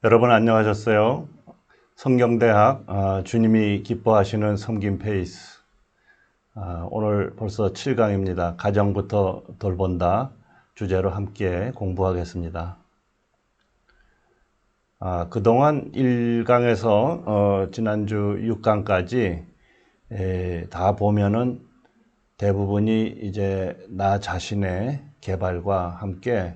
여러분 안녕하셨어요? 성경대학 주님이 기뻐하시는 섬김 페이스. 오늘 벌써 7강입니다. 가정부터 돌본다 주제로 함께 공부하겠습니다. 그동안 1강에서 지난주 6강까지 다 보면은 대부분이 이제 나 자신의 개발과 함께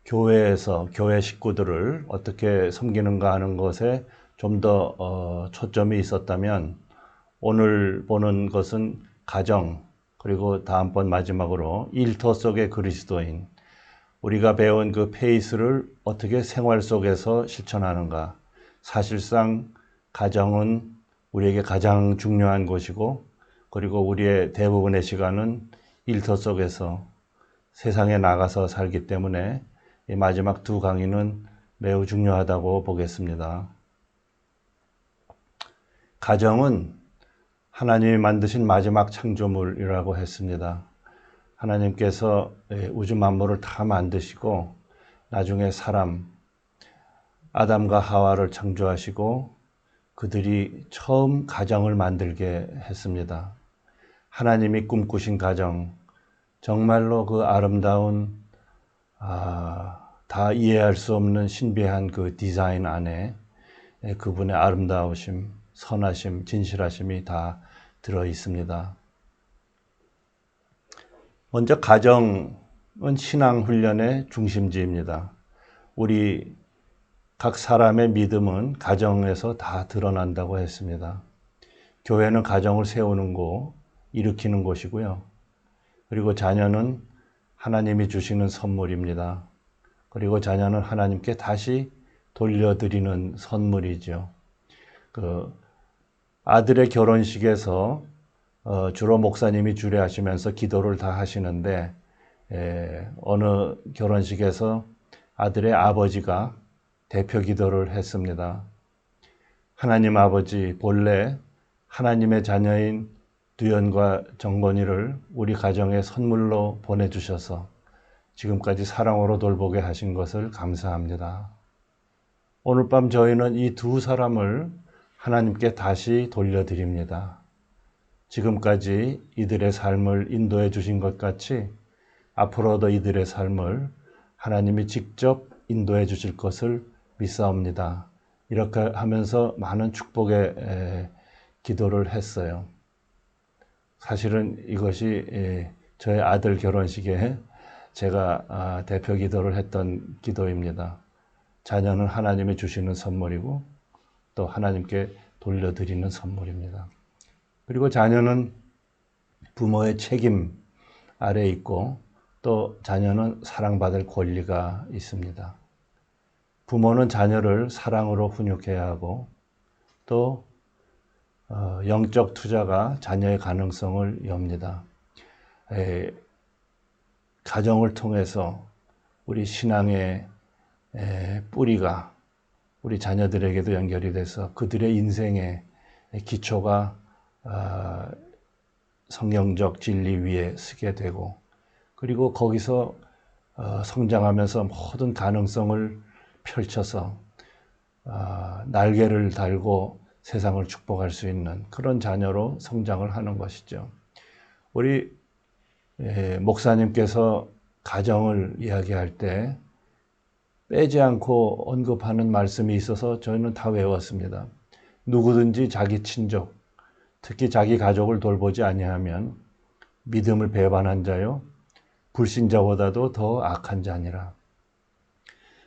교회에서 교회 식구들을 어떻게 섬기는가 하는 것에 좀 더 초점이 있었다면, 오늘 보는 것은 가정, 그리고 다음번 마지막으로 일터 속의 그리스도인, 우리가 배운 그 페이스를 어떻게 생활 속에서 실천하는가. 사실상 가정은 우리에게 가장 중요한 곳이고, 그리고 우리의 대부분의 시간은 일터 속에서 세상에 나가서 살기 때문에 이 마지막 두 강의는 매우 중요하다고 보겠습니다. 가정은 하나님이 만드신 마지막 창조물이라고 했습니다. 하나님께서 우주 만물을 다 만드시고 나중에 사람 아담과 하와를 창조하시고 그들이 처음 가정을 만들게 했습니다. 하나님이 꿈꾸신 가정, 정말로 그 아름다운 다 이해할 수 없는 신비한 그 디자인 안에 그분의 아름다우심, 선하심, 진실하심이 다 들어 있습니다. 먼저 가정은 신앙 훈련의 중심지입니다. 우리 각 사람의 믿음은 가정에서 다 드러난다고 했습니다. 교회는 가정을 세우는 곳, 일으키는 곳이고요. 그리고 자녀는 하나님이 주시는 선물입니다. 그리고 자녀는 하나님께 다시 돌려드리는 선물이죠. 그 아들의 결혼식에서 주로 목사님이 주례하시면서 기도를 다 하시는데, 어느 결혼식에서 아들의 아버지가 대표 기도를 했습니다. 하나님 아버지, 본래 하나님의 자녀인 두현과 정건이를 우리 가정에 선물로 보내주셔서 지금까지 사랑으로 돌보게 하신 것을 감사합니다. 오늘 밤 저희는 이 두 사람을 하나님께 다시 돌려드립니다. 지금까지 이들의 삶을 인도해 주신 것 같이 앞으로도 이들의 삶을 하나님이 직접 인도해 주실 것을 믿사옵니다. 이렇게 하면서 많은 축복의 기도를 했어요. 사실은 이것이 저의 아들 결혼식에 제가 대표 기도를 했던 기도입니다. 자녀는 하나님이 주시는 선물이고 또 하나님께 돌려드리는 선물입니다. 그리고 자녀는 부모의 책임 아래 있고 또 자녀는 사랑받을 권리가 있습니다. 부모는 자녀를 사랑으로 훈육해야 하고 또 영적 투자가 자녀의 가능성을 엽니다. 가정을 통해서 우리 신앙의 뿌리가 우리 자녀들에게도 연결이 돼서 그들의 인생의 기초가 성경적 진리 위에 서게 되고, 그리고 거기서 성장하면서 모든 가능성을 펼쳐서 날개를 달고 세상을 축복할 수 있는 그런 자녀로 성장을 하는 것이죠. 우리 목사님께서 가정을 이야기할 때 빼지 않고 언급하는 말씀이 있어서 저희는 다 외웠습니다. 누구든지 자기 친족, 특히 자기 가족을 돌보지 아니하면 믿음을 배반한 자요 불신자보다도 더 악한 자니라.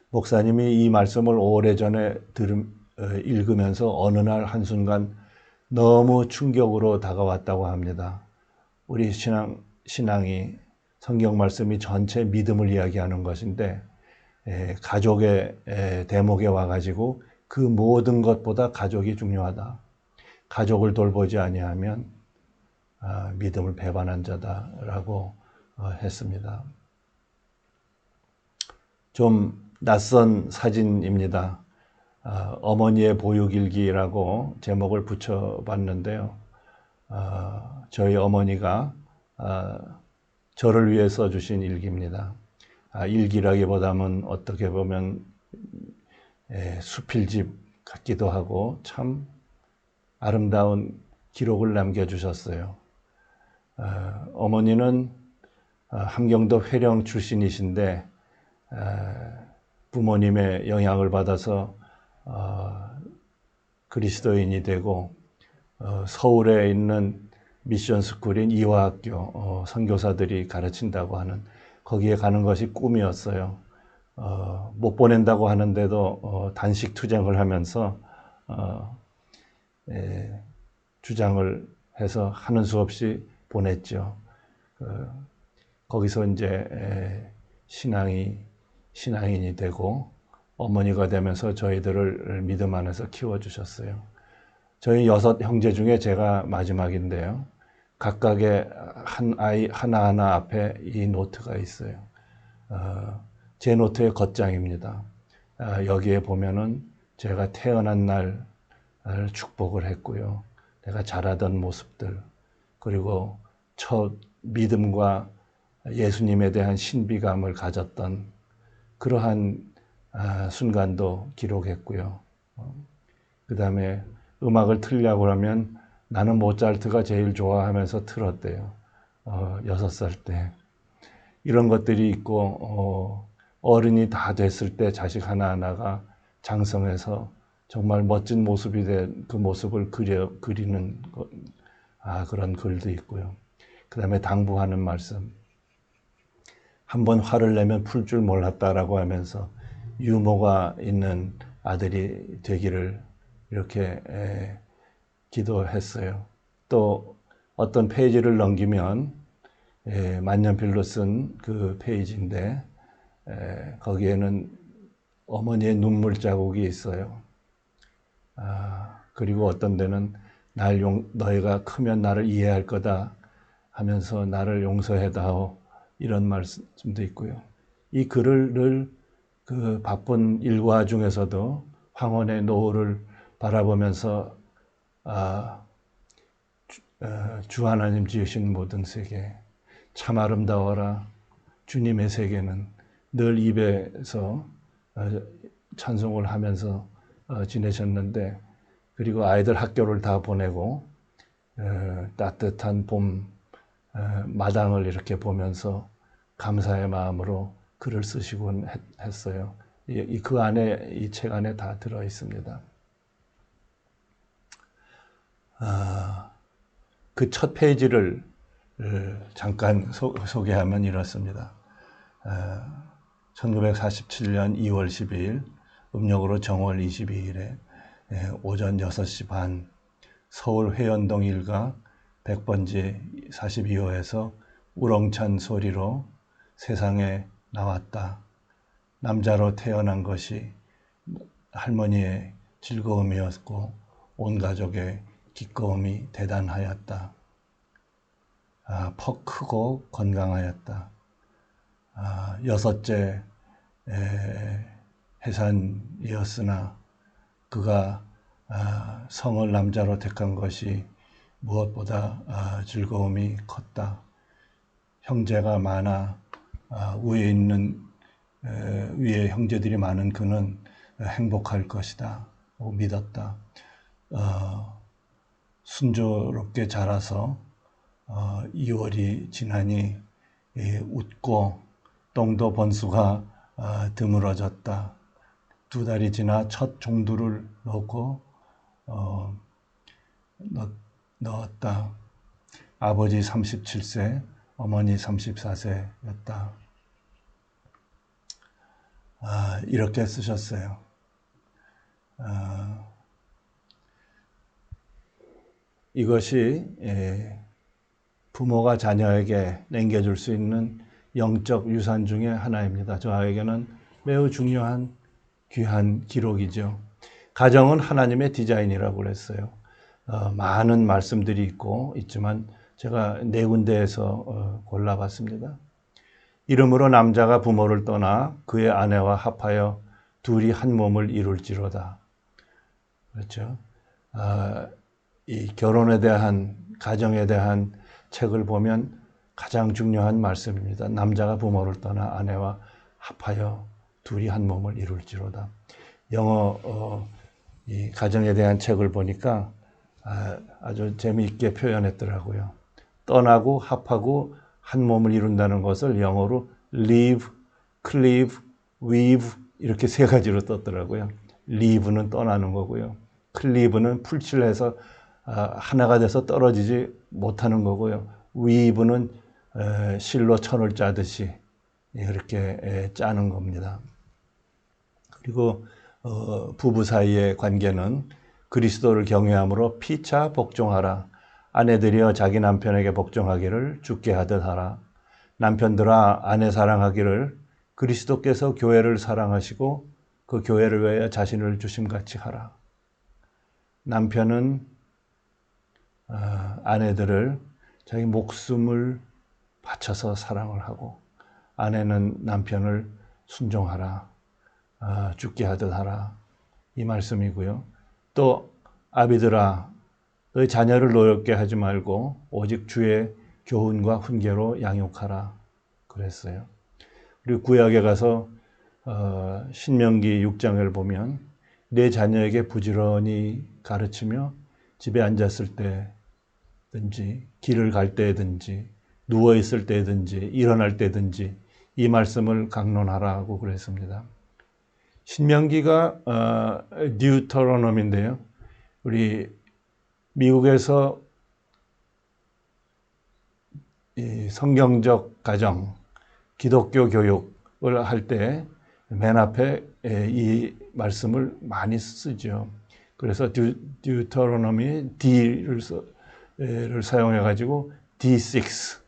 목사님이 이 말씀을 오래전에 읽으면서 어느 날 한순간 너무 충격으로 다가왔다고 합니다. 우리 신앙이 성경 말씀이 전체 믿음을 이야기하는 것인데 가족의 대목에 와가지고 그 모든 것보다 가족이 중요하다. 가족을 돌보지 아니하면 믿음을 배반한 자다라고 했습니다. 좀 낯선 사진입니다. 어머니의 보육일기라고 제목을 붙여봤는데요. 저희 어머니가 저를 위해 써주신 일기입니다. 일기라기보다는 어떻게 보면 수필집 같기도 하고 참 아름다운 기록을 남겨주셨어요. 어머니는 함경도 회령 출신이신데 부모님의 영향을 받아서 그리스도인이 되고 서울에 있는 미션 스쿨인 이화학교 선교사들이 가르친다고 하는 거기에 가는 것이 꿈이었어요. 못 보낸다고 하는데도 단식 투쟁을 하면서 주장을 해서 하는 수 없이 보냈죠. 거기서 이제 신앙인이 되고 어머니가 되면서 저희들을 믿음 안에서 키워주셨어요. 저희 6 형제 중에 제가 마지막인데요. 각각의 한 아이 하나하나 앞에 이 노트가 있어요. 제 노트의 겉장입니다. 여기에 보면은 제가 태어난 날 축복을 했고요. 내가 자라던 모습들, 그리고 첫 믿음과 예수님에 대한 신비감을 가졌던 그러한 순간도 기록했고요. 그 다음에 음악을 틀려고 하면 나는 모차르트가 제일 좋아하면서 틀었대요. 6살 때. 이런 것들이 있고 어른이 다 됐을 때 자식 하나하나가 장성해서 정말 멋진 모습이 된 그 모습을 그리는 그런 글도 있고요. 그 다음에 당부하는 말씀. 한번 화를 내면 풀 줄 몰랐다라고 하면서 유머가 있는 아들이 되기를 이렇게 기도했어요. 또 어떤 페이지를 넘기면 만년필로 쓴 그 페이지인데 거기에는 어머니의 눈물 자국이 있어요. 그리고 어떤 데는 너희가 크면 나를 이해할 거다 하면서 나를 용서해다오 이런 말씀도 있고요. 이 글을 늘 그 바쁜 일과 중에서도 황혼의 노을을 바라보면서 주 하나님 지으신 모든 세계 참 아름다워라. 주님의 세계는 늘 입에서 찬송을 하면서 지내셨는데, 그리고 아이들 학교를 다 보내고 따뜻한 봄 마당을 이렇게 보면서 감사의 마음으로 글을 쓰시곤 했어요. 그 안에, 이 책 안에 다 들어 있습니다. 그 첫 페이지를 잠깐 소개하면 이렇습니다. 1947년 2월 12일 음력으로 정월 22일에 오전 6시 반 서울 회연동 일가 100번지 42호에서 우렁찬 소리로 세상에 나왔다. 남자로 태어난 것이 할머니의 즐거움이었고 온 가족의 기꺼움이 대단하였다. 퍽 크고 건강하였다. 6째 해산이었으나 그가 성을 남자로 택한 것이 무엇보다 즐거움이 컸다. 형제가 많아 위에 형제들이 많은 그는 행복할 것이다 믿었다. 순조롭게 자라서 2월이 지나니 웃고 똥도 번수가 드물어졌다. 2달이 지나 첫 종두를 넣었다. 아버지 37세, 어머니 34세였다. 이렇게 쓰셨어요. 이것이 부모가 자녀에게 남겨줄 수 있는 영적 유산 중에 하나입니다. 저에게는 매우 중요한 귀한 기록이죠. 가정은 하나님의 디자인이라고 그랬어요. 많은 말씀들이 있지만 제가 4군데에서 골라봤습니다. 이름으로 남자가 부모를 떠나 그의 아내와 합하여 둘이 한 몸을 이룰지로다. 그렇죠. 이 결혼에 대한, 가정에 대한 책을 보면 가장 중요한 말씀입니다. 남자가 부모를 떠나 아내와 합하여 둘이 한 몸을 이룰지로다. 영어 이 가정에 대한 책을 보니까 아주 재미있게 표현했더라고요. 떠나고 합하고 한 몸을 이룬다는 것을 영어로 live, cleave, weave 이렇게 세 가지로 떴더라고요. live는 떠나는 거고요. cleave는 풀칠해서 하나가 돼서 떨어지지 못하는 거고요. weave는 실로 천을 짜듯이 그렇게 짜는 겁니다. 그리고 부부 사이의 관계는 그리스도를 경외함으로 피차 복종하라. 아내들이여 자기 남편에게 복종하기를 주께 하듯 하라. 남편들아 아내 사랑하기를 그리스도께서 교회를 사랑하시고 그 교회를 위하여 자신을 주심같이 하라. 남편은 아내들을 자기 목숨을 바쳐서 사랑을 하고 아내는 남편을 순종하라. 죽게 하듯 하라. 이 말씀이고요. 또 아비들아 너희 자녀를 노엽게 하지 말고 오직 주의 교훈과 훈계로 양육하라. 그랬어요. 그리고 구약에 가서 신명기 6장을 보면 내 자녀에게 부지런히 가르치며 집에 앉았을 때든지 길을 갈 때든지 누워 있을 때든지 일어날 때든지 이 말씀을 강론하라고 그랬습니다. 신명기가 뉴터로놈인데요. 우리 미국에서 이 성경적 가정, 기독교 교육을 할 때 맨 앞에 이 말씀을 많이 쓰죠. 그래서 뉴터로놈이 D를 사용해 가지고 D6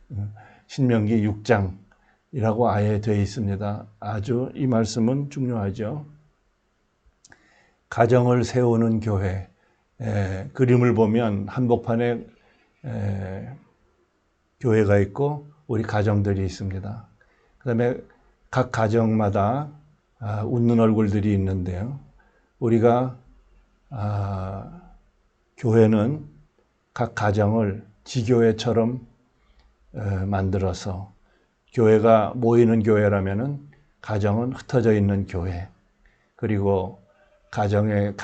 신명기 6장이라고 아예 되어 있습니다. 아주 이 말씀은 중요하죠. 가정을 세우는 교회 그림을 보면 한복판에 교회가 있고 우리 가정들이 있습니다. 그 다음에 각 가정마다 웃는 얼굴들이 있는데요. 우리가 교회는 각 가정을 지교회처럼 만들어서 교회가 모이는 교회라면은 가정은 흩어져 있는 교회, 그리고 가정은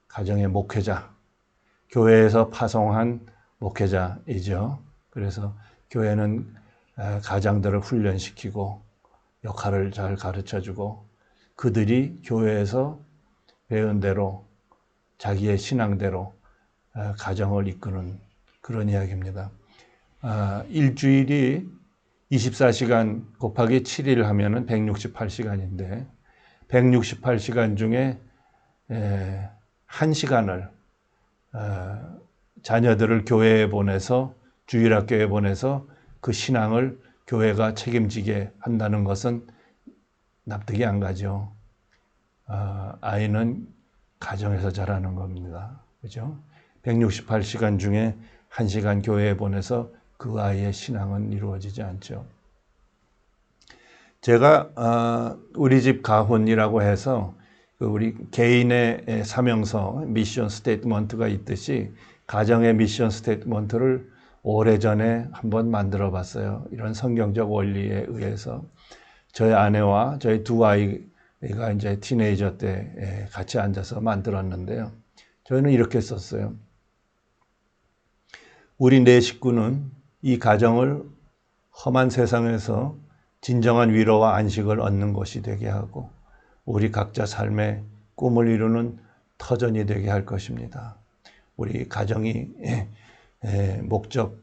가정의 목회자, 교회에서 파송한 목회자이죠. 그래서 교회는 가장들을 훈련시키고 역할을 잘 가르쳐주고 그들이 교회에서 배운 대로 자기의 신앙대로 가정을 이끄는 그런 이야기입니다. 일주일이 24시간 곱하기 7일 하면은 168시간인데 168시간 중에 1시간을 자녀들을 교회에 보내서 주일학교에 보내서 그 신앙을 교회가 책임지게 한다는 것은 납득이 안 가죠. 아이는 가정에서 자라는 겁니다. 그죠? 168시간 중에 1시간 교회에 보내서 그 아이의 신앙은 이루어지지 않죠. 제가 우리 집 가훈이라고 해서 우리 개인의 사명서 미션 스테이트먼트가 있듯이 가정의 미션 스테이트먼트를 오래전에 한번 만들어 봤어요. 이런 성경적 원리에 의해서 저희 아내와 저희 두 아이가 이제 티네이저 때 같이 앉아서 만들었는데요. 저희는 이렇게 썼어요. 우리 네 식구는 이 가정을 험한 세상에서 진정한 위로와 안식을 얻는 곳이 되게 하고 우리 각자 삶의 꿈을 이루는 터전이 되게 할 것입니다. 우리 가정이 목적,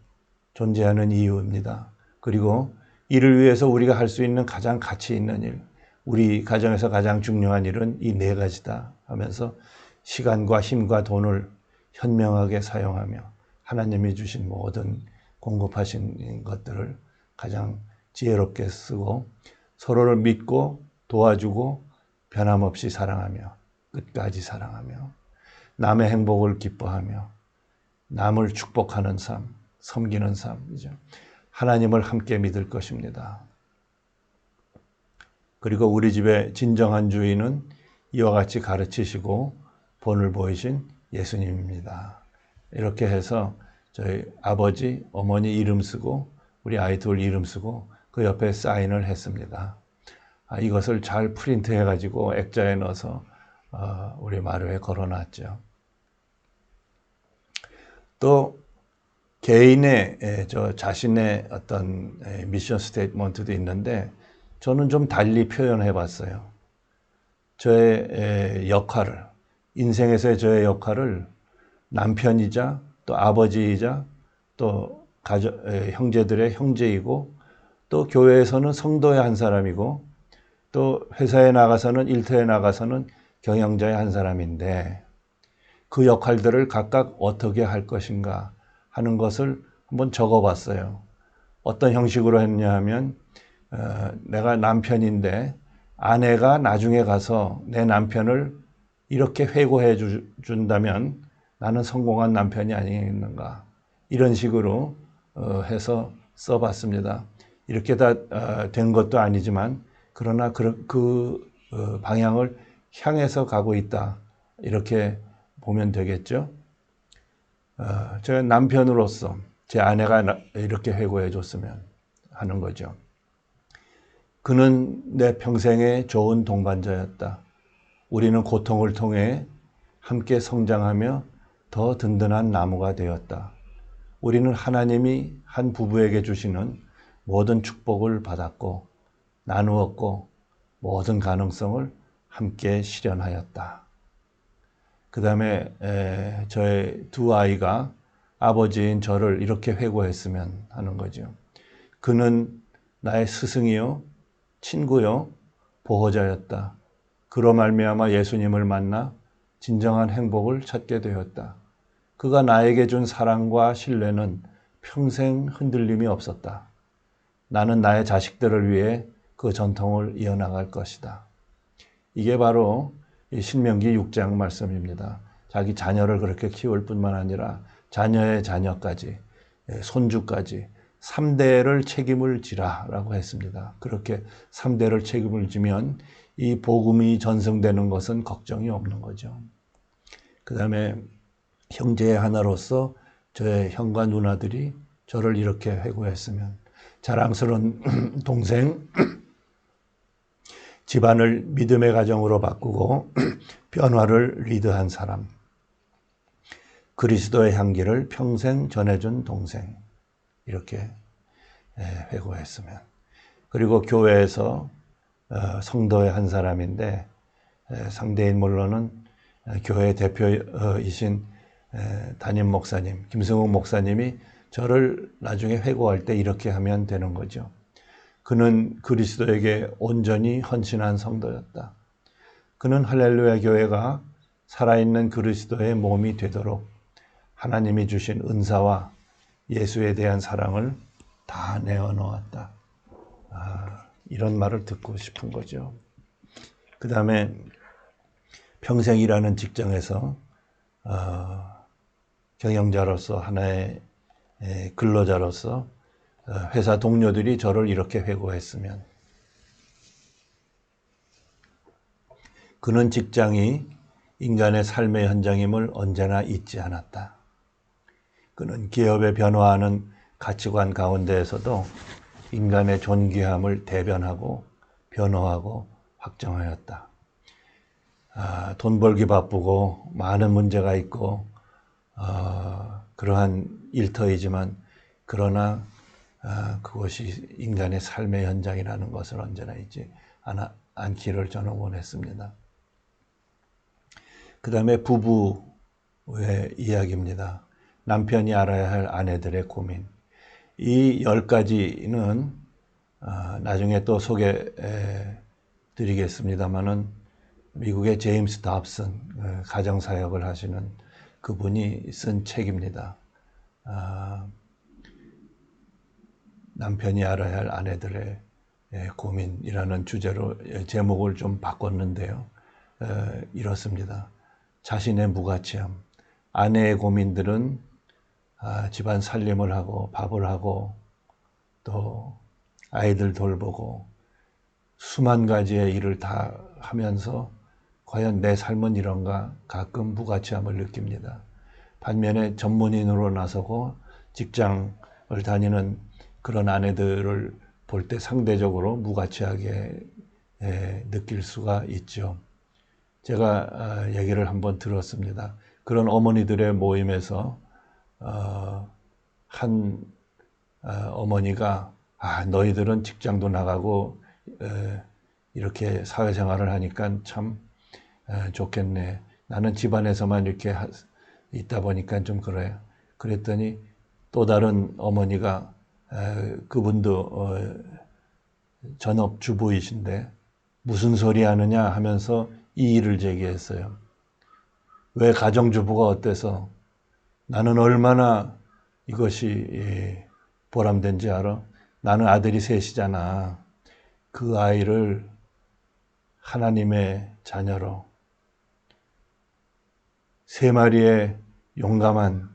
존재하는 이유입니다. 그리고 이를 위해서 우리가 할 수 있는 가장 가치 있는 일, 우리 가정에서 가장 중요한 일은 이 네 가지다 하면서 시간과 힘과 돈을 현명하게 사용하며 하나님이 주신 모든 공급하신 것들을 가장 지혜롭게 쓰고 서로를 믿고 도와주고 변함없이 사랑하며 끝까지 사랑하며 남의 행복을 기뻐하며 남을 축복하는 삶, 섬기는 삶이죠. 하나님을 함께 믿을 것입니다. 그리고 우리 집의 진정한 주인은 이와 같이 가르치시고 본을 보이신 예수님입니다. 이렇게 해서 저희 아버지, 어머니 이름 쓰고 우리 아이 둘 이름 쓰고 그 옆에 사인을 했습니다. 이것을 잘 프린트해 가지고 액자에 넣어서 우리 마루에 걸어놨죠. 또 개인의 저 자신의 어떤 미션 스테이트먼트도 있는데 저는 좀 달리 표현해 봤어요. 저의 역할을, 인생에서의 저의 역할을 남편이자 또 아버지이자 또 형제들의 형제이고 또 교회에서는 성도의 한 사람이고 또 회사에 나가서는 일터에 나가서는 경영자의 한 사람인데 그 역할들을 각각 어떻게 할 것인가 하는 것을 한번 적어봤어요. 어떤 형식으로 했냐 하면 내가 남편인데 아내가 나중에 가서 내 남편을 이렇게 회고해 준다면 나는 성공한 남편이 아니겠는가. 이런 식으로 해서 써봤습니다. 이렇게 다 된 것도 아니지만 그러나 그 방향을 향해서 가고 있다. 이렇게 보면 되겠죠. 제가 남편으로서 제 아내가 이렇게 회고해 줬으면 하는 거죠. 그는 내 평생의 좋은 동반자였다. 우리는 고통을 통해 함께 성장하며 더 든든한 나무가 되었다. 우리는 하나님이 한 부부에게 주시는 모든 축복을 받았고 나누었고 모든 가능성을 함께 실현하였다. 그 다음에 저의 두 아이가 아버지인 저를 이렇게 회고했으면 하는 거죠. 그는 나의 스승이요, 친구요, 보호자였다. 그로 말미암아 예수님을 만나 진정한 행복을 찾게 되었다. 그가 나에게 준 사랑과 신뢰는 평생 흔들림이 없었다. 나는 나의 자식들을 위해 그 전통을 이어나갈 것이다. 이게 바로 신명기 6장 말씀입니다. 자기 자녀를 그렇게 키울 뿐만 아니라 자녀의 자녀까지, 손주까지 3대를 책임을 지라라고 했습니다. 그렇게 3대를 책임을 지면 이 복음이 전승되는 것은 걱정이 없는 거죠. 그 다음에 형제의 하나로서 저의 형과 누나들이 저를 이렇게 회고했으면 자랑스러운 동생, 집안을 믿음의 가정으로 바꾸고 변화를 리드한 사람, 그리스도의 향기를 평생 전해준 동생, 이렇게 회고했으면. 그리고 교회에서 성도의 한 사람인데 상대 인물로는 교회 대표이신 담임 목사님, 김승욱 목사님이 저를 나중에 회고할 때 이렇게 하면 되는 거죠. 그는 그리스도에게 온전히 헌신한 성도였다. 그는 할렐루야 교회가 살아있는 그리스도의 몸이 되도록 하나님이 주신 은사와 예수에 대한 사랑을 다 내어놓았다. 이런 말을 듣고 싶은 거죠. 그 다음에 평생 일하는 직장에서 경영자로서 하나의 근로자로서 회사 동료들이 저를 이렇게 회고했으면 그는 직장이 인간의 삶의 현장임을 언제나 잊지 않았다. 그는 기업의 변화하는 가치관 가운데에서도 인간의 존귀함을 대변하고 변호하고 확정하였다. 돈 벌기 바쁘고 많은 문제가 있고 그러한 일터이지만 그러나 그것이 인간의 삶의 현장이라는 것을 언제나 잊지 않기를 저는 원했습니다. 그 다음에 부부의 이야기입니다. 남편이 알아야 할 아내들의 고민. 이 10가지는 나중에 또 소개해 드리겠습니다만은 미국의 제임스 dobson 가정사역을 하시는 그분이 쓴 책입니다. 남편이 알아야 할 아내들의 고민이라는 주제로 제목을 좀 바꿨는데요. 이렇습니다. 자신의 무가치함. 아내의 고민들은 집안 살림을 하고 밥을 하고 또 아이들 돌보고 수만 가지의 일을 다 하면서 과연 내 삶은 이런가 가끔 무가치함을 느낍니다. 반면에 전문인으로 나서고 직장을 다니는 그런 아내들을 볼 때 상대적으로 무가치하게 느낄 수가 있죠. 제가 얘기를 한번 들었습니다. 그런 어머니들의 모임에서 한 어머니가 너희들은 직장도 나가고 이렇게 사회생활을 하니까 참 좋겠네. 나는 집안에서만 이렇게 있다 보니까 좀 그래요. 그랬더니 또 다른 어머니가 그분도 전업주부이신데 무슨 소리 하느냐 하면서 이의를 제기했어요. 왜 가정주부가 어때서? 나는 얼마나 이것이 보람된지 알아? 나는 아들이 셋이잖아. 그 아이를 하나님의 자녀로 3마리의 용감한,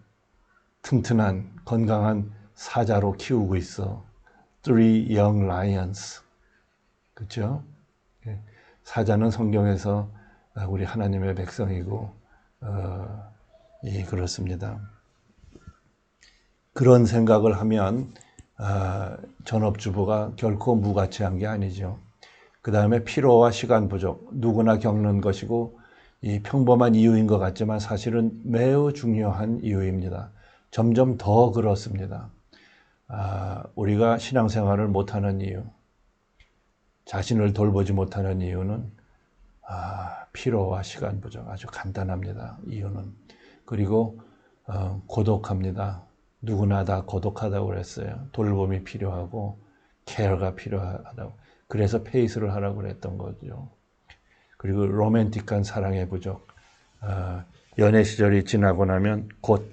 튼튼한, 건강한 사자로 키우고 있어. Three young lions. 그렇죠? 사자는 성경에서 우리 하나님의 백성이고 그렇습니다. 그런 생각을 하면 전업주부가 결코 무가치한 게 아니죠. 그 다음에 피로와 시간 부족, 누구나 겪는 것이고 이 평범한 이유인 것 같지만 사실은 매우 중요한 이유입니다. 점점 더 그렇습니다. 우리가 신앙생활을 못하는 이유, 자신을 돌보지 못하는 이유는 피로와 시간 부족, 아주 간단합니다. 이유는. 그리고 고독합니다. 누구나 다 고독하다고 그랬어요. 돌봄이 필요하고 케어가 필요하다고. 그래서 페이스를 하라고 그랬던 거죠. 그리고 로맨틱한 사랑의 부족. 연애 시절이 지나고 나면 곧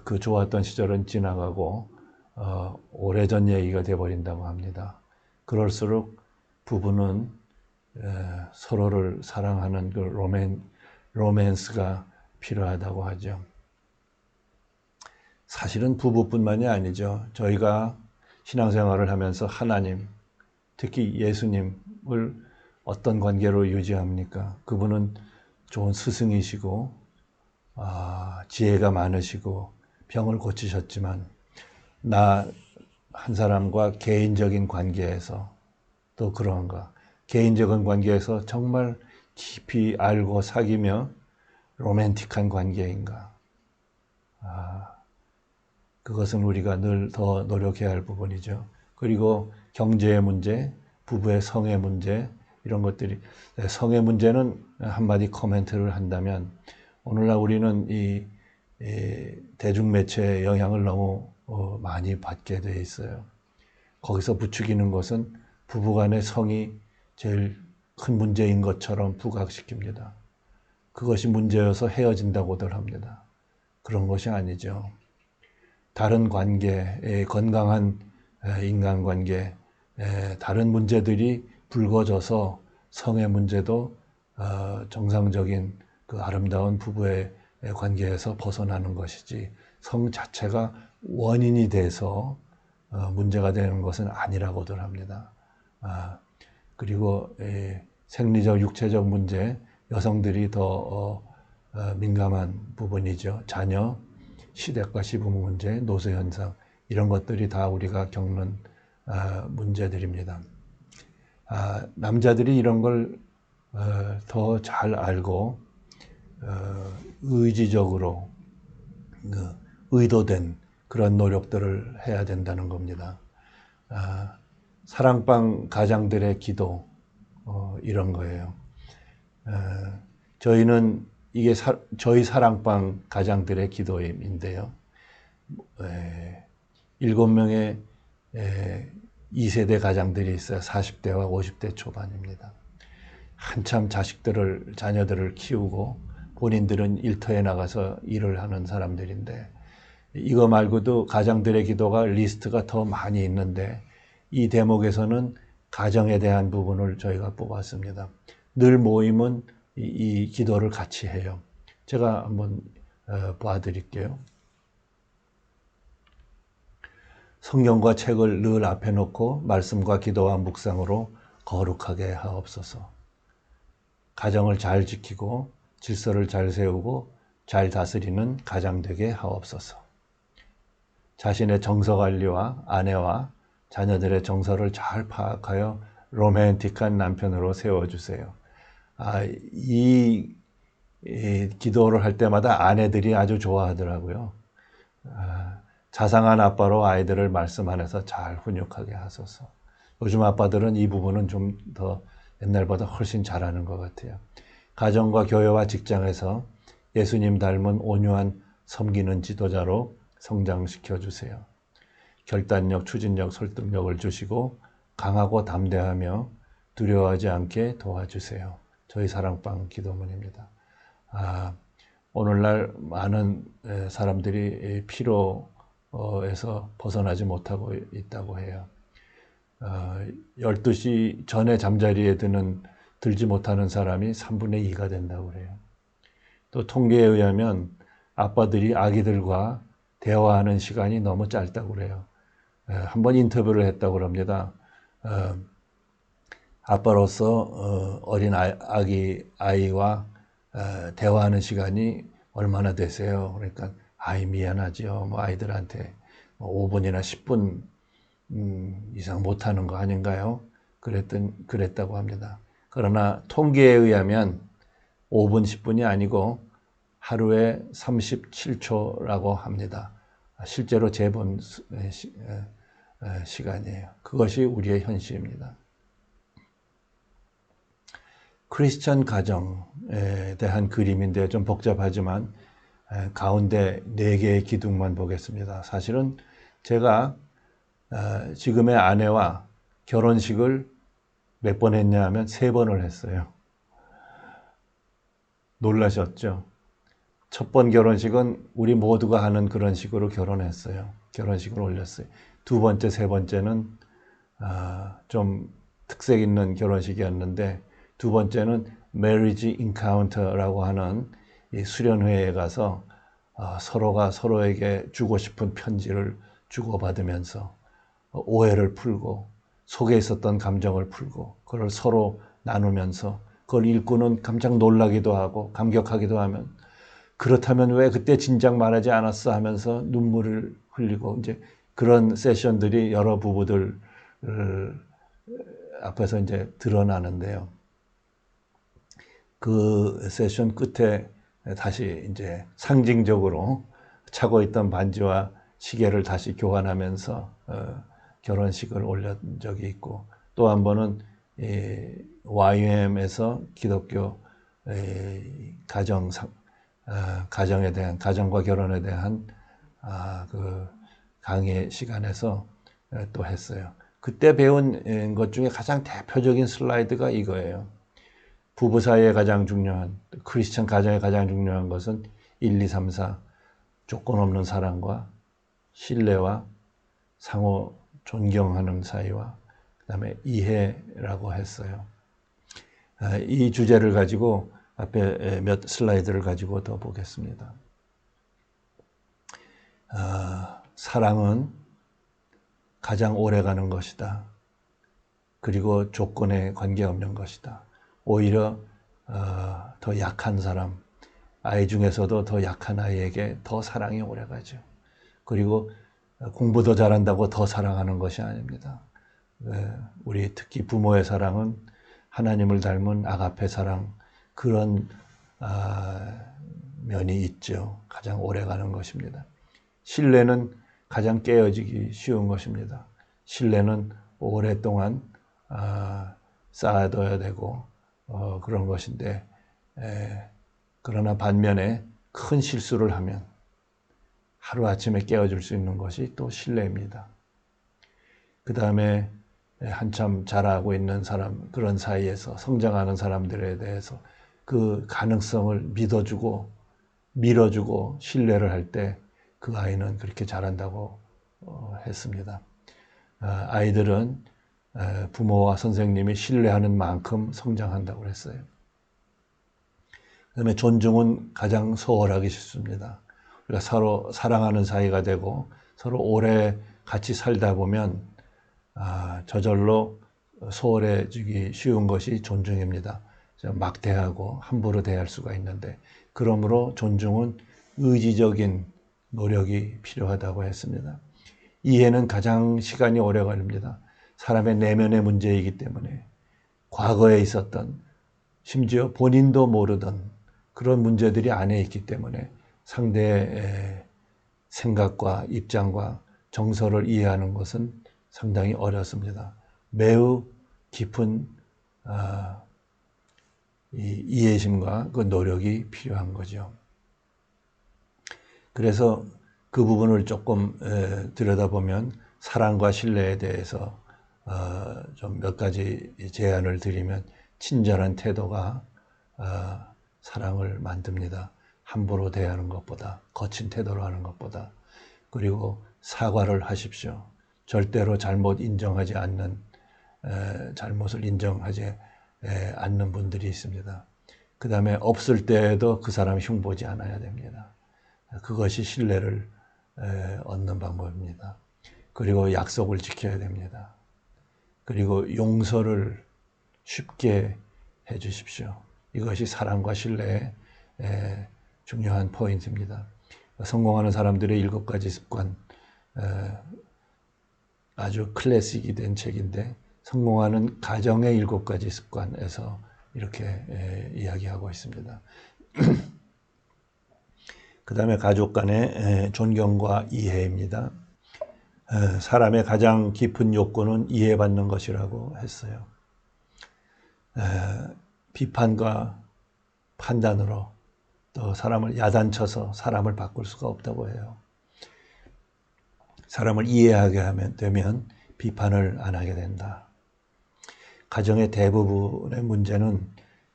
그 좋았던 시절은 지나가고 오래전 얘기가 돼버린다고 합니다. 그럴수록 부부는 서로를 사랑하는 그 로맨스가 필요하다고 하죠. 사실은 부부뿐만이 아니죠. 저희가 신앙생활을 하면서 하나님, 특히 예수님을 어떤 관계로 유지합니까? 그분은 좋은 스승이시고 지혜가 많으시고 병을 고치셨지만 나 한 사람과 개인적인 관계에서 또 그런가? 개인적인 관계에서 정말 깊이 알고 사귀며 로맨틱한 관계인가? 그것은 우리가 늘 더 노력해야 할 부분이죠. 그리고 경제의 문제, 부부의 성의 문제, 이런 것들이, 성의 문제는 한마디 코멘트를 한다면, 오늘날 우리는 이 대중매체의 영향을 너무 많이 받게 돼 있어요. 거기서 부추기는 것은 부부간의 성이 제일 큰 문제인 것처럼 부각시킵니다. 그것이 문제여서 헤어진다고들 합니다. 그런 것이 아니죠. 다른 관계, 건강한 인간관계, 다른 문제들이 불거져서 성의 문제도 정상적인 그 아름다운 부부의 관계에서 벗어나는 것이지 성 자체가 원인이 돼서 문제가 되는 것은 아니라고들 합니다. 그리고 생리적, 육체적 문제, 여성들이 더 민감한 부분이죠. 자녀, 시댁과 시부모 문제, 노쇠 현상, 이런 것들이 다 우리가 겪는 문제들입니다. 남자들이 이런 걸 더 잘 알고 의지적으로 의도된 그런 노력들을 해야 된다는 겁니다. 사랑방 가장들의 기도, 이런 거예요. 저희는 이게 저희 사랑방 가장들의 기도인데요. 7명의 2세대 가장들이 있어요. 40대와 50대 초반입니다. 한참 자녀들을 키우고 본인들은 일터에 나가서 일을 하는 사람들인데, 이거 말고도 가장들의 기도가 리스트가 더 많이 있는데 이 대목에서는 가정에 대한 부분을 저희가 뽑았습니다. 늘 모임은 이 기도를 같이 해요. 제가 한번 봐드릴게요. 성경과 책을 늘 앞에 놓고 말씀과 기도와 묵상으로 거룩하게 하옵소서. 가정을 잘 지키고 질서를 잘 세우고 잘 다스리는 가장 되게 하옵소서. 자신의 정서 관리와 아내와 자녀들의 정서를 잘 파악하여 로맨틱한 남편으로 세워주세요. 이 기도를 할 때마다 아내들이 아주 좋아하더라고요. 자상한 아빠로 아이들을 말씀 안에서 잘 훈육하게 하소서. 요즘 아빠들은 이 부분은 좀 더 옛날보다 훨씬 잘하는 것 같아요. 가정과 교회와 직장에서 예수님 닮은 온유한 섬기는 지도자로 성장시켜 주세요. 결단력, 추진력, 설득력을 주시고 강하고 담대하며 두려워하지 않게 도와주세요. 저희 사랑방 기도문입니다. 오늘날 많은 사람들이 피로에서 벗어나지 못하고 있다고 해요. 12시 전에 잠자리에 들지 못하는 사람이 3분의 2가 된다고 그래요. 또 통계에 의하면 아빠들이 아기들과 대화하는 시간이 너무 짧다고 그래요. 한번 인터뷰를 했다고 합니다. 아빠로서 어린 아이와 대화하는 시간이 얼마나 되세요? 그러니까 미안하죠. 아이들한테 5분이나 10분 이상 못하는 거 아닌가요? 그랬다고 합니다. 그러나 통계에 의하면 5분, 10분이 아니고 하루에 37초라고 합니다. 실제로 재본 시간이에요. 그것이 우리의 현실입니다. 크리스천 가정에 대한 그림인데 좀 복잡하지만 가운데 4개의 기둥만 보겠습니다. 사실은 제가 지금의 아내와 결혼식을 몇 번 했냐 하면 3번을 했어요. 놀라셨죠? 첫 번 결혼식은 우리 모두가 하는 그런 식으로 결혼했어요. 결혼식을 올렸어요. 2번째, 3번째는 좀 특색 있는 결혼식이었는데 2번째는 Marriage Encounter라고 하는 이 수련회에 가서 서로가 서로에게 주고 싶은 편지를 주고받으면서 오해를 풀고 속에 있었던 감정을 풀고 그걸 서로 나누면서 그걸 읽고는 깜짝 놀라기도 하고 감격하기도 하면 그렇다면 왜 그때 진작 말하지 않았어 하면서 눈물을 흘리고 이제 그런 세션들이 여러 부부들 앞에서 이제 드러나는데요. 그 세션 끝에 다시 이제 상징적으로 차고 있던 반지와 시계를 다시 교환하면서 결혼식을 올린 적이 있고 또 한 번은 YUM에서 기독교 가정에 대한 가정과 결혼에 대한 그 강의 시간에서 또 했어요. 그때 배운 것 중에 가장 대표적인 슬라이드가 이거예요. 부부 사이에 가장 중요한 크리스천 가정에 가장 중요한 것은 1, 2, 3, 4 조건 없는 사랑과 신뢰와 상호 존경하는 사이와 그다음에 이해라고 했어요. 이 주제를 가지고 앞에 몇 슬라이드를 가지고 더 보겠습니다. 사랑은 가장 오래가는 것이다. 그리고 조건에 관계없는 것이다. 오히려 더 약한 사람, 아이 중에서도 더 약한 아이에게 더 사랑이 오래가죠. 그리고 공부 더 잘한다고 더 사랑하는 것이 아닙니다. 우리 특히 부모의 사랑은 하나님을 닮은 아가페 사랑, 그런 면이 있죠. 가장 오래가는 것입니다. 신뢰는 가장 깨어지기 쉬운 것입니다. 신뢰는 오랫동안 쌓아둬야 되고 그런 것인데 그러나 반면에 큰 실수를 하면 하루아침에 깨어질 수 있는 것이 또 신뢰입니다. 그 다음에 한참 자라고 있는 사람, 그런 사이에서 성장하는 사람들에 대해서 그 가능성을 믿어주고 밀어주고 신뢰를 할 때 그 아이는 그렇게 자란다고 했습니다. 아이들은 부모와 선생님이 신뢰하는 만큼 성장한다고 했어요. 그 다음에 존중은 가장 소홀하기 쉽습니다. 우리가 서로 사랑하는 사이가 되고 서로 오래 같이 살다 보면 저절로 소홀해지기 쉬운 것이 존중입니다. 막대하고 함부로 대할 수가 있는데 그러므로 존중은 의지적인 노력이 필요하다고 했습니다. 이해는 가장 시간이 오래 걸립니다. 사람의 내면의 문제이기 때문에 과거에 있었던 심지어 본인도 모르던 그런 문제들이 안에 있기 때문에 상대의 생각과 입장과 정서를 이해하는 것은 상당히 어렵습니다. 매우 깊은 이해심과 그 노력이 필요한 거죠. 그래서 그 부분을 조금 들여다보면 사랑과 신뢰에 대해서 좀 몇 가지 제안을 드리면 친절한 태도가 사랑을 만듭니다. 함부로 대하는 것보다, 거친 태도로 하는 것보다. 그리고 사과를 하십시오. 절대로 잘못 인정하지 않는, 잘못을 인정하지 않는 분들이 있습니다. 그 다음에 없을 때에도 그 사람 흉보지 않아야 됩니다. 그것이 신뢰를 얻는 방법입니다. 그리고 약속을 지켜야 됩니다. 그리고 용서를 쉽게 해 주십시오. 이것이 사랑과 신뢰의 중요한 포인트입니다. 성공하는 사람들의 7가지 습관, 아주 클래식이 된 책인데 성공하는 가정의 7가지 습관에서 이렇게 이야기하고 있습니다. 그 다음에 가족 간의 존경과 이해입니다. 사람의 가장 깊은 욕구는 이해받는 것이라고 했어요. 비판과 판단으로 또 사람을 야단쳐서 사람을 바꿀 수가 없다고 해요. 사람을 이해하게 되면 비판을 안 하게 된다. 가정의 대부분의 문제는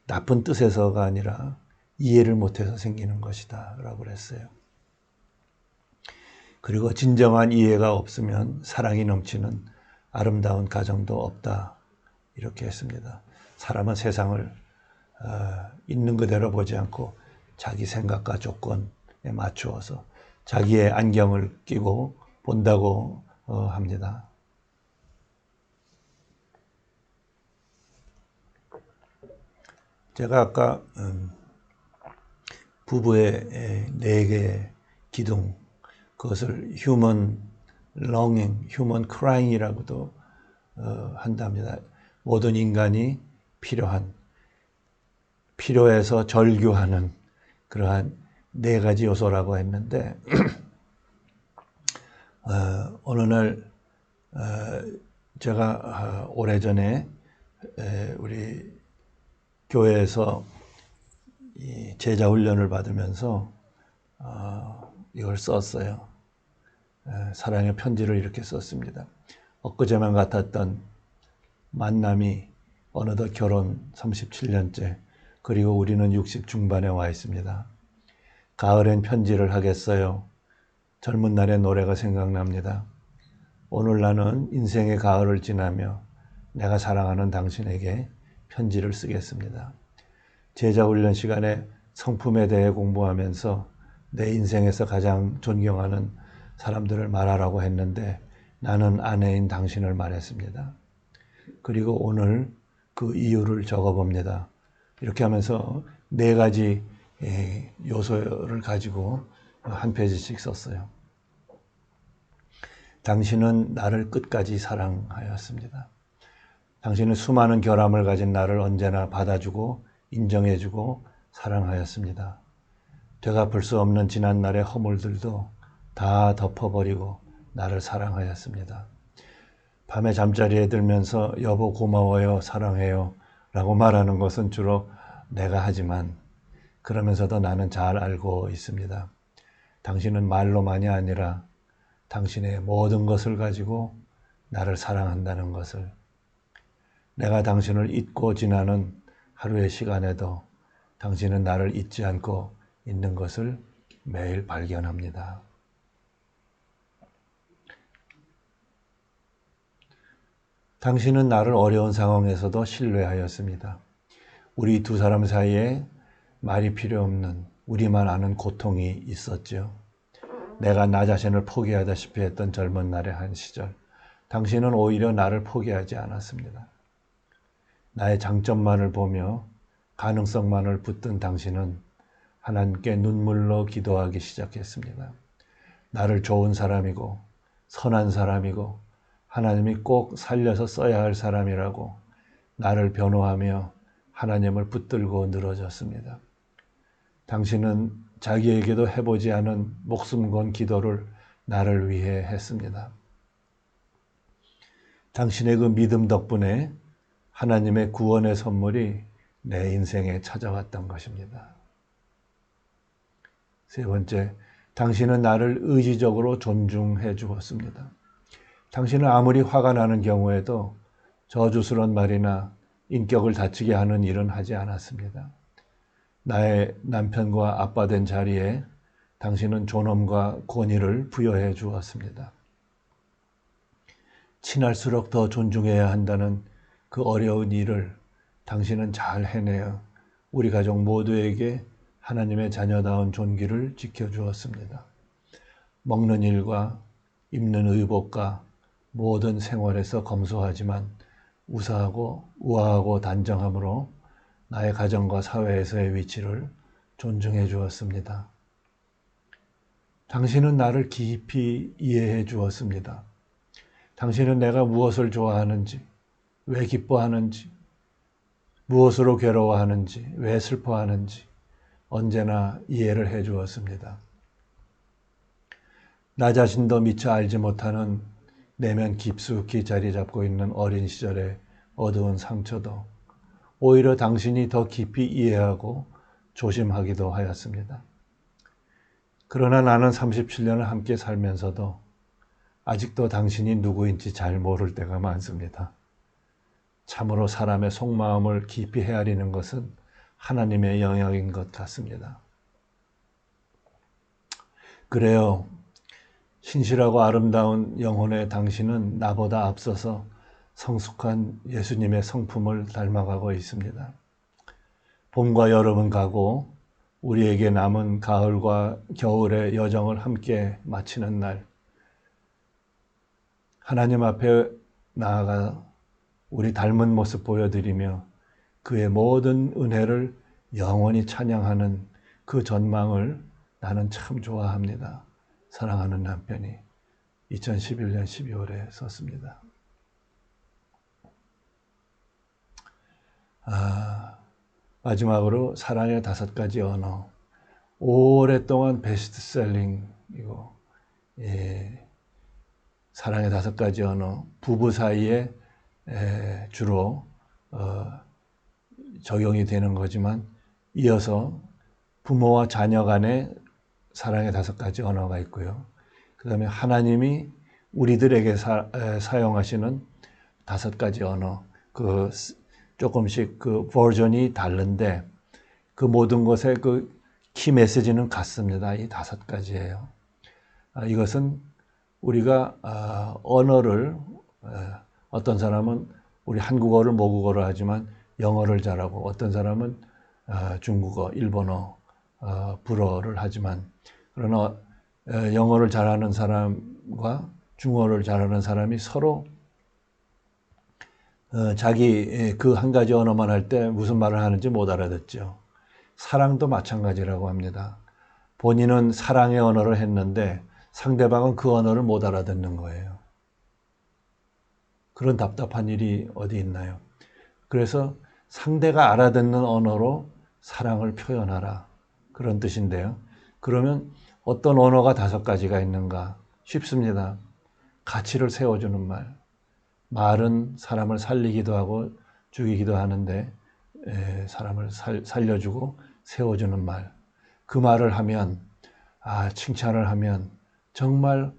나쁜 뜻에서가 아니라 이해를 못해서 생기는 것이다 라고 그랬어요. 그리고 진정한 이해가 없으면 사랑이 넘치는 아름다운 가정도 없다 이렇게 했습니다. 사람은 세상을 있는 그대로 보지 않고 자기 생각과 조건에 맞추어서 자기의 안경을 끼고 본다고 합니다. 제가 아까 부부의 4개의 기둥, 그것을 human longing, human crying이라고도 한답니다. 모든 인간이 필요해서 절규하는 그러한 4가지 요소라고 했는데 어느 날 제가 오래전에 우리 교회에서 이 제자 훈련을 받으면서 이걸 썼어요. 사랑의 편지를 이렇게 썼습니다. 엊그제만 같았던 만남이 어느덧 결혼 37년째, 그리고 우리는 60 중반에 와 있습니다. 가을엔 편지를 하겠어요. 젊은 날의 노래가 생각납니다. 오늘 나는 인생의 가을을 지나며 내가 사랑하는 당신에게 편지를 쓰겠습니다. 제자훈련 시간에 성품에 대해 공부하면서 내 인생에서 가장 존경하는 사람들을 말하라고 했는데 나는 아내인 당신을 말했습니다. 그리고 오늘 그 이유를 적어봅니다. 이렇게 하면서 4가지 요소를 가지고 한 페이지씩 썼어요. 당신은 나를 끝까지 사랑하였습니다. 당신은 수많은 결함을 가진 나를 언제나 받아주고 인정해주고 사랑하였습니다. 되갚을 수 없는 지난날의 허물들도 다 덮어버리고 나를 사랑하였습니다. 밤에 잠자리에 들면서 여보 고마워요, 사랑해요 라고 말하는 것은 주로 내가 하지만 그러면서도 나는 잘 알고 있습니다. 당신은 말로만이 아니라 당신의 모든 것을 가지고 나를 사랑한다는 것을. 내가 당신을 잊고 지나는 하루의 시간에도 당신은 나를 잊지 않고 있는 것을 매일 발견합니다. 당신은 나를 어려운 상황에서도 신뢰하였습니다. 우리 2 사람 사이에 말이 필요 없는 우리만 아는 고통이 있었죠. 내가 나 자신을 포기하다시피 했던 젊은 날의 한 시절, 당신은 오히려 나를 포기하지 않았습니다. 나의 장점만을 보며 가능성만을 붙든 당신은 하나님께 눈물로 기도하기 시작했습니다. 나를 좋은 사람이고 선한 사람이고 하나님이 꼭 살려서 써야 할 사람이라고 나를 변호하며 하나님을 붙들고 늘어졌습니다. 당신은 자기에게도 해보지 않은 목숨 건 기도를 나를 위해 했습니다. 당신의 그 믿음 덕분에 하나님의 구원의 선물이 내 인생에 찾아왔던 것입니다. 세 번째, 당신은 나를 의지적으로 존중해 주었습니다. 당신은 아무리 화가 나는 경우에도 저주스러운 말이나 인격을 다치게 하는 일은 하지 않았습니다. 나의 남편과 아빠 된 자리에 당신은 존엄과 권위를 부여해 주었습니다. 친할수록 더 존중해야 한다는 그 어려운 일을 당신은 잘 해내어 우리 가족 모두에게 하나님의 자녀다운 존귀를 지켜주었습니다. 먹는 일과 입는 의복과 모든 생활에서 검소하지만 우아하고 단정함으로 나의 가정과 사회에서의 위치를 존중해 주었습니다. 당신은 나를 깊이 이해해 주었습니다. 당신은 내가 무엇을 좋아하는지, 왜 기뻐하는지, 무엇으로 괴로워하는지, 왜 슬퍼하는지 언제나 이해를 해 주었습니다. 나 자신도 미처 알지 못하는 내면 깊숙이 자리 잡고 있는 어린 시절의 어두운 상처도 오히려 당신이 더 깊이 이해하고 조심하기도 하였습니다. 그러나 나는 37년을 함께 살면서도 아직도 당신이 누구인지 잘 모를 때가 많습니다. 참으로 사람의 속마음을 깊이 헤아리는 것은 하나님의 영역인 것 같습니다. 그래요. 신실하고 아름다운 영혼의 당신은 나보다 앞서서 성숙한 예수님의 성품을 닮아가고 있습니다. 봄과 여름은 가고 우리에게 남은 가을과 겨울의 여정을 함께 마치는 날, 하나님 앞에 나아가 우리 닮은 모습 보여드리며 그의 모든 은혜를 영원히 찬양하는 그 전망을 나는 참 좋아합니다. 사랑하는 남편이 2011년 12월에 썼습니다. 마지막으로 사랑의 5가지 언어. 오랫동안 베스트셀링이고, 사랑의 5가지 언어. 부부 사이에 주로 적용이 되는 거지만 이어서 부모와 자녀 간의 사랑의 5가지 언어가 있고요. 그 다음에 하나님이 우리들에게 사용하시는 5가지 언어, 조금씩 그 버전이 다른데 그 모든 것의 그 키 메시지는 같습니다. 이 5가지예요. 이것은 우리가 언어를 어떤 사람은 우리 한국어를 모국어로 하지만 영어를 잘하고 어떤 사람은 중국어, 일본어, 불어를 하지만 그러나 영어를 잘하는 사람과 중어를 잘하는 사람이 서로 자기 그 한 가지 언어만 할 때 무슨 말을 하는지 못 알아듣죠. 사랑도 마찬가지라고 합니다. 본인은 사랑의 언어를 했는데 상대방은 그 언어를 못 알아듣는 거예요. 그런 답답한 일이 어디 있나요? 그래서 상대가 알아듣는 언어로 사랑을 표현하라. 그런 뜻인데요. 그러면 어떤 언어가 5가지가 있는가? 쉽습니다. 가치를 세워주는 말. 말은 사람을 살리기도 하고 죽이기도 하는데 사람을 살려주고 세워주는 말. 그 말을 하면 칭찬을 하면 정말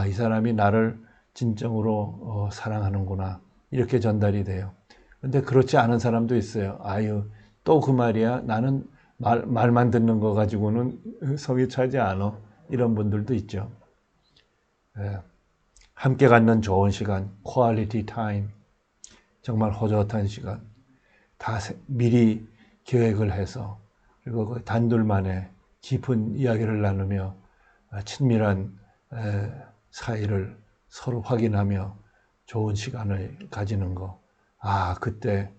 이 사람이 나를 진정으로 사랑하는구나 이렇게 전달이 돼요. 근데 그렇지 않은 사람도 있어요. 또 그 말이야. 나는 말만 듣는 거 가지고는 성이 차지 않아. 이런 분들도 있죠. 함께 갖는 좋은 시간, quality time, 정말 호젓한 시간, 다 미리 계획을 해서 그리고 그 단둘만의 깊은 이야기를 나누며 친밀한 사이를 서로 확인하며 좋은 시간을 가지는 거. 그때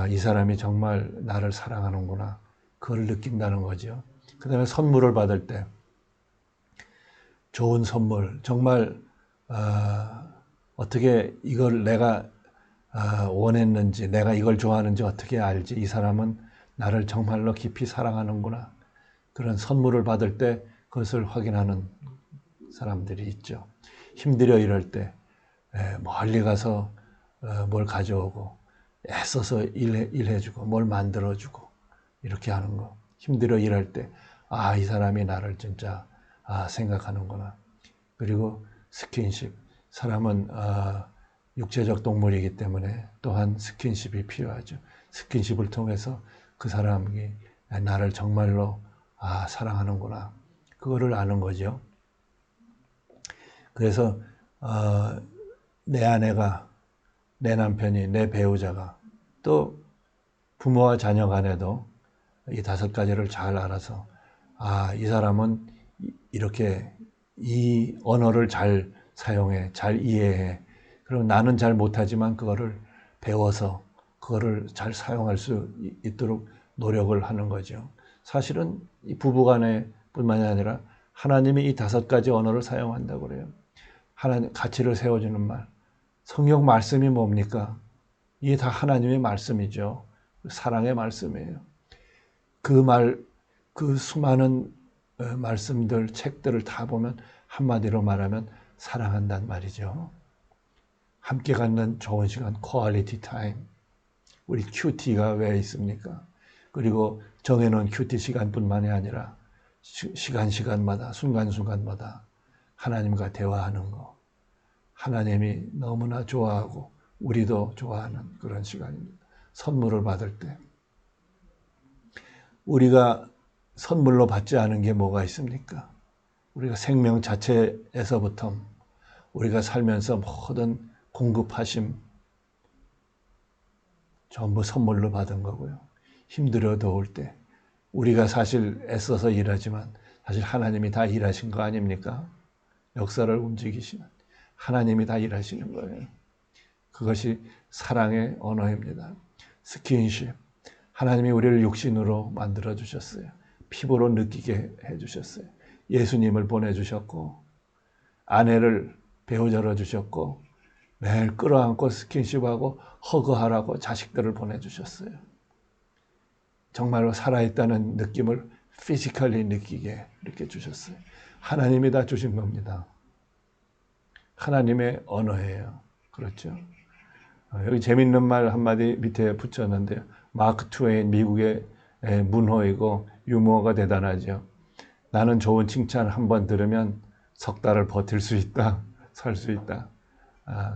이 사람이 정말 나를 사랑하는구나. 그걸 느낀다는 거죠. 그 다음에 선물을 받을 때 좋은 선물, 정말 어떻게 이걸 내가 원했는지, 내가 이걸 좋아하는지 어떻게 알지? 이 사람은 나를 정말로 깊이 사랑하는구나. 그런 선물을 받을 때 그것을 확인하는 사람들이 있죠. 힘들어 이럴 때 멀리 가서 뭘 가져오고 애써서 일해주고 뭘 만들어주고 이렇게 하는 거. 힘들어 일할 때 이 사람이 나를 진짜 생각하는구나. 그리고 스킨십. 사람은 육체적 동물이기 때문에 또한 스킨십이 필요하죠. 스킨십을 통해서 그 사람이 나를 정말로 사랑하는구나. 그거를 아는 거죠. 그래서 내 아내가, 내 남편이, 내 배우자가 또 부모와 자녀 간에도 이 5가지를 잘 알아서 이 사람은 이렇게 이 언어를 잘 사용해, 잘 이해해. 그럼 나는 잘 못하지만 그거를 배워서 그거를 잘 사용할 수 있도록 노력을 하는 거죠. 사실은 이 부부간에 뿐만이 아니라 하나님이 이 5가지 언어를 사용한다고 그래요. 하나님 가치를 세워주는 말. 성경 말씀이 뭡니까? 이게 다 하나님의 말씀이죠. 사랑의 말씀이에요. 그 수많은 말씀들, 책들을 다 보면 한마디로 말하면 사랑한다는 말이죠. 함께 갖는 좋은 시간, quality time. 우리 큐티가 왜 있습니까? 그리고 정해놓은 큐티 시간뿐만이 아니라 시간마다, 순간순간마다 하나님과 대화하는 거. 하나님이 너무나 좋아하고 우리도 좋아하는 그런 시간입니다. 선물을 받을 때. 우리가 선물로 받지 않은 게 뭐가 있습니까? 우리가 생명 자체에서부터 우리가 살면서 모든 공급하심 전부 선물로 받은 거고요. 힘들어 더울 때 우리가 사실 애써서 일하지만 사실 하나님이 다 일하신 거 아닙니까? 역사를 움직이시는 하나님이 다 일하시는 거예요. 그것이 사랑의 언어입니다. 스킨십. 하나님이 우리를 육신으로 만들어 주셨어요. 피부로 느끼게 해주셨어요. 예수님을 보내주셨고 아내를 배우자로 주셨고 매일 끌어안고 스킨십하고 허그하라고 자식들을 보내주셨어요. 정말로 살아있다는 느낌을 피지컬리 느끼게 이렇게 주셨어요. 하나님이 다 주신 겁니다. 하나님의 언어예요. 그렇죠? 여기 재밌는 말 한마디 밑에 붙였는데요. 마크 트웨인, 미국의 문호이고 유머가 대단하죠. 나는 좋은 칭찬 한 번 들으면 석 달을 버틸 수 있다, 살 수 있다.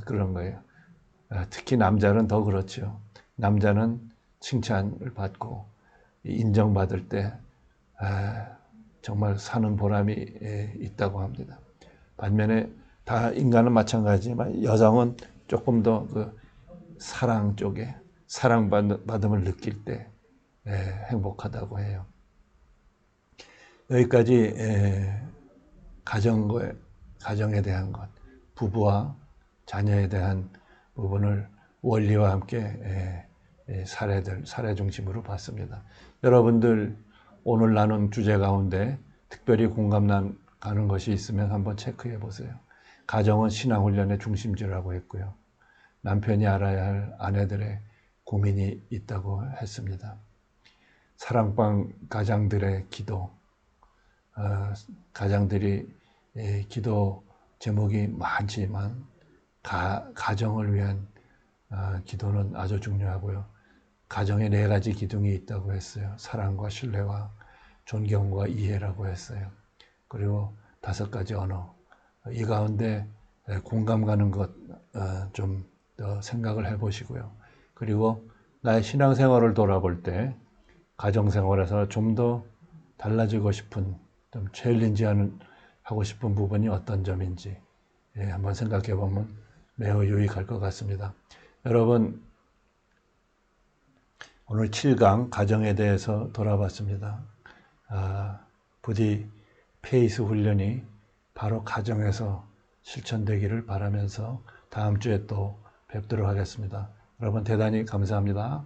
그런 거예요. 특히 남자는 더 그렇죠. 남자는 칭찬을 받고 인정받을 때 정말 사는 보람이 있다고 합니다. 반면에 다 인간은 마찬가지지만 여성은 조금 더 그 사랑 쪽에 사랑받음을 느낄 때 행복하다고 해요. 여기까지 가정에 대한 것, 부부와 자녀에 대한 부분을 원리와 함께 사례 중심으로 봤습니다. 여러분들 오늘 나눈 주제 가운데 특별히 공감 가는 것이 있으면 한번 체크해 보세요. 가정은 신앙훈련의 중심지라고 했고요. 남편이 알아야 할 아내들의 고민이 있다고 했습니다. 사랑방 가장들의 기도, 가장들이 기도 제목이 많지만 가정을 위한 기도는 아주 중요하고요. 가정에 4가지 기둥이 있다고 했어요. 사랑과 신뢰와 존경과 이해라고 했어요. 그리고 5가지 언어. 이 가운데 공감 가는 것 좀 더 생각을 해보시고요. 그리고 나의 신앙생활을 돌아볼 때 가정생활에서 좀 더 달라지고 싶은, 좀 하고 싶은 부분이 어떤 점인지 한번 생각해 보면 매우 유익할 것 같습니다. 여러분, 오늘 7강 가정에 대해서 돌아봤습니다. 부디 페이스 훈련이 바로 가정에서 실천되기를 바라면서 다음 주에 또 뵙도록 하겠습니다. 여러분 대단히 감사합니다.